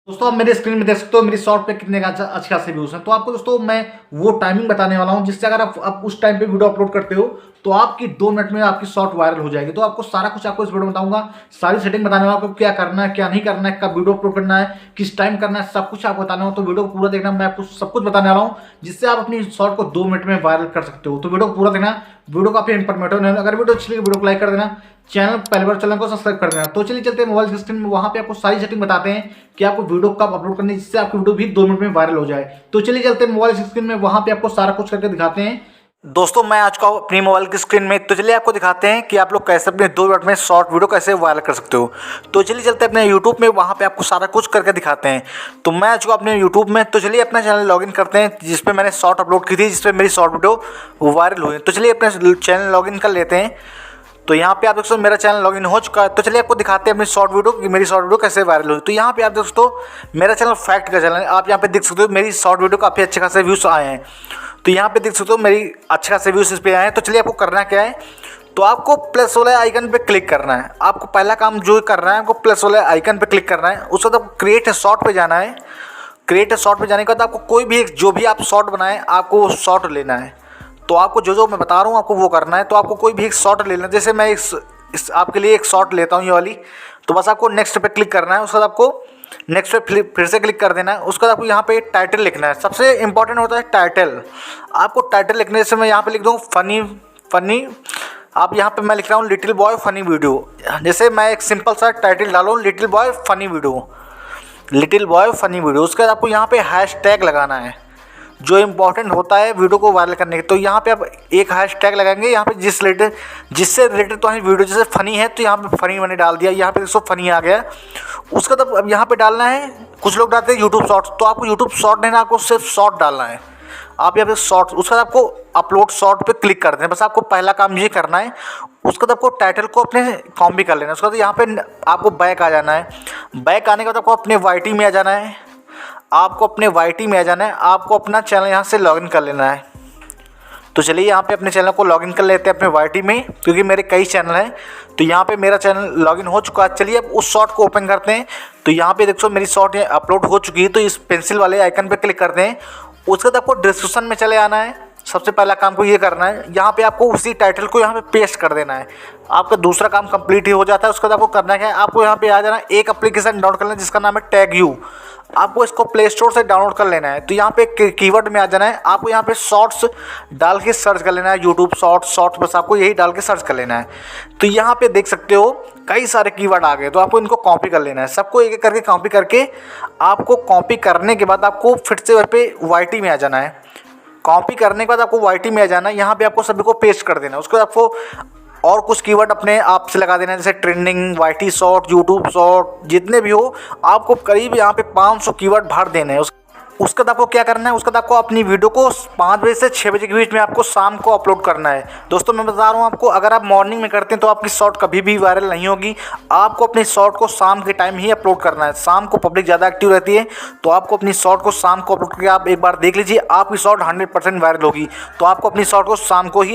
दोस्तों आप मेरे स्क्रीन में देख सकते हो मेरी शॉर्ट पे कितने अच्छे खासे व्यूज हैं। तो आपको दोस्तों मैं वो टाइमिंग बताने वाला हूं जिससे अगर आप उस टाइम पे वीडियो अपलोड करते हो तो आपकी 2 मिनट में आपकी शॉर्ट वायरल हो जाएगी। तो आपको सारा कुछ आपको इस वीडियो में बताऊंगा, सारी सेटिंग बताने वाला, आपको क्या करना है क्या नहीं करना है, कब वीडियो अपलोड करना है, किस टाइम करना है, सब कुछ आपको बताना हो। तो वीडियो को पूरा देखना, मैं आपको सब कुछ बताने वाला हूँ जिससे आप अपनी शॉर्ट को 2 मिनट में वायरल कर सकते हो। तो वीडियो को पूरा देखना, वीडियो काफी इंफॉर्मेटिव है। अगर वीडियो अच्छी लगी वीडियो को लाइक कर देना, चैनल पहली बार चैनल को सब्सक्राइब कर देना। तो चलिए चलते हैं मोबाइल स्क्रीन में, वहां पे आपको सारी सेटिंग बताते हैं कि आपको वीडियो कब अपलोड करनी है जिससे आपकी वीडियो भी 2 मिनट में वायरल हो जाए। तो चलिए चलते हैं मोबाइल स्क्रीन में, वहां पे आपको सारा कुछ करके दिखाते हैं। दोस्तों मैं आज का अपनी मोबाइल की स्क्रीन में, तो चलिए आपको दिखाते हैं कि आप लोग कैसे अपने 2 मिनट में शॉर्ट वीडियो कैसे वायरल कर सकते हो। तो चलिए चलते हैं अपने यूट्यूब में, वहाँ पे आपको सारा कुछ करके दिखाते हैं। तो मैं आज को अपने यूट्यूब में, तो चलिए अपना चैनल लॉगिन करते हैं जिसपे मैंने शॉर्ट अपलोड की थी, जिसपे मेरी शॉर्ट वीडियो वायरल हुई। तो चलिए अपने चैनल लॉगिन कर लेते हैं। तो यहाँ पे आप दोस्तों मेरा चैनल लॉगिन हो चुका है। तो चलिए आपको दिखाते हैं अपनी शॉर्ट वीडियो कि मेरी शॉर्ट वीडियो कैसे वायरल हुई। तो यहाँ पे आप दोस्तों मेरा चैनल फैक्ट का चैनल है, आप यहाँ पे देख सकते हो मेरी शॉर्ट वीडियो काफ़ी अच्छे खासे व्यूज़ आए हैं। तो यहाँ पे देख सकते हो मेरी अच्छे खासे व्यूज़ इस पर आए हैं। तो चलिए आपको करना क्या है, तो आपको प्लस वाले आइकन पे क्लिक करना है। आपको पहला काम जो करना है, आपको प्लस वाले आइकन पे क्लिक करना है। उसके बाद आपको क्रिएट ए शॉर्ट पे जाना है। क्रिएट ए शॉर्ट पे जाने के बाद आपको कोई भी जो भी आप शॉर्ट बनाए आपको वो शॉर्ट लेना है। तो आपको जो मैं बता रहा हूँ आपको वो करना है। तो आपको कोई भी एक शॉर्ट लेना है, जैसे मैं इस आपके लिए एक शॉर्ट लेता हूँ ये वाली। तो बस आपको नेक्स्ट पे क्लिक करना है। उसके बाद आपको नेक्स्ट पे फिर से क्लिक कर देना है। उसके बाद आपको यहाँ पे टाइटल लिखना है। सबसे इंपॉर्टेंट होता है टाइटल। आपको टाइटल लिखने से मैं यहाँ पे लिख दूँ फनी फनी, आप यहाँ पे मैं लिख रहा हूँ लिटिल बॉय फनी वीडियो। जैसे मैं एक सिंपल सा टाइटल डालूँ little boy funny video, little boy funny video. उसके बाद आपको यहाँ पे हैशटैग लगाना है जो इंपॉर्टेंट होता है वीडियो को वायरल करने के। तो यहाँ पे आप एक हैशटैग लगाएंगे यहाँ पे जिससे रिलेटेड तो वीडियो, जैसे फनी है तो यहाँ पे फनी मैंने डाल दिया, यहाँ पे दोस्तों फनी आ गया। उसका तब अब यहाँ पे डालना है, कुछ लोग डालते हैं यूट्यूब शॉर्ट्स, तो आपको यूट्यूब शॉर्ट नहीं ना, आपको सिर्फ शॉर्ट डालना है। आप यहाँ पे शॉर्ट, उसके बाद आपको अपलोड शॉर्ट पे क्लिक कर देना। बस आपको पहला काम ये करना है। उसके बाद आपको टाइटल को अपने कॉपी कर लेना। उसके बाद यहाँ पे आपको बैक आ जाना है। बैक आने के बाद आपको अपने वाईटी में आ जाना है। आपको अपने वाईटी में आ जाना है। आपको अपना चैनल यहाँ से लॉगिन कर लेना है। तो चलिए यहाँ पे अपने चैनल को लॉगिन कर लेते हैं अपने वाईटी में, क्योंकि मेरे कई चैनल हैं। तो यहाँ पे मेरा चैनल लॉगिन हो चुका है। चलिए अब उस शॉर्ट को ओपन करते हैं। तो यहाँ पे देखो मेरी शॉर्ट ये अपलोड हो चुकी है। तो इस पेंसिल वाले आइकन पे क्लिक करते हैं। उसके बाद आपको डिस्क्रिप्शन में चले आना है। सबसे पहला काम को ये करना है, यहाँ पे आपको उसी टाइटल को यहाँ पे पेस्ट कर देना है। आपका दूसरा काम कंप्लीट ही हो जाता है। उसके बाद आपको करना क्या है, आपको यहाँ पे आ जाना है, एक एप्लीकेशन डाउनलोड करना है जिसका नाम है टैग यू। आपको इसको प्ले स्टोर से डाउनलोड कर लेना है। तो यहाँ पे कीवर्ड में आ जाना है। आपको यहाँ पे शॉर्ट्स डाल के सर्च कर लेना है, यूट्यूब शॉर्ट्स, बस आपको यही डाल के सर्च कर लेना है। तो यहाँ पे देख सकते हो कई सारे कीवर्ड आ गए। तो आपको इनको कॉपी कर लेना है, सबको एक एक करके कॉपी करके। आपको कॉपी करने के बाद आपको फिर से वहाँ पे वाईटी में आ जाना है। कॉपी करने के बाद आपको वाईटी में आ जाना है। यहाँ पे आपको सभी को पेस्ट कर देना है। उसके बाद आपको और कुछ कीवर्ड अपने आप से लगा देना है, जैसे trending, YT short, YouTube short, जितने भी हो आपको करीब यहाँ पे 500 कीवर्ड भर देने हैं। उसके बाद आपको क्या करना है, उसके बाद आपको अपनी वीडियो को 5 बजे से 6 बजे के बीच में आपको शाम को अपलोड करना है। दोस्तों मैं बता रहा हूँ आपको, अगर आप मॉर्निंग में करते हैं तो आपकी शॉर्ट कभी भी वायरल नहीं होगी। आपको अपनी शॉर्ट को शाम के टाइम ही अपलोड करना है। शाम को पब्लिक ज़्यादा एक्टिव रहती है, तो आपको अपनी शॉर्ट को शाम को अपलोड करके आप एक बार देख लीजिए, आपकी शॉर्ट 100% वायरल होगी। तो आपको अपनी शॉर्ट को शाम को ही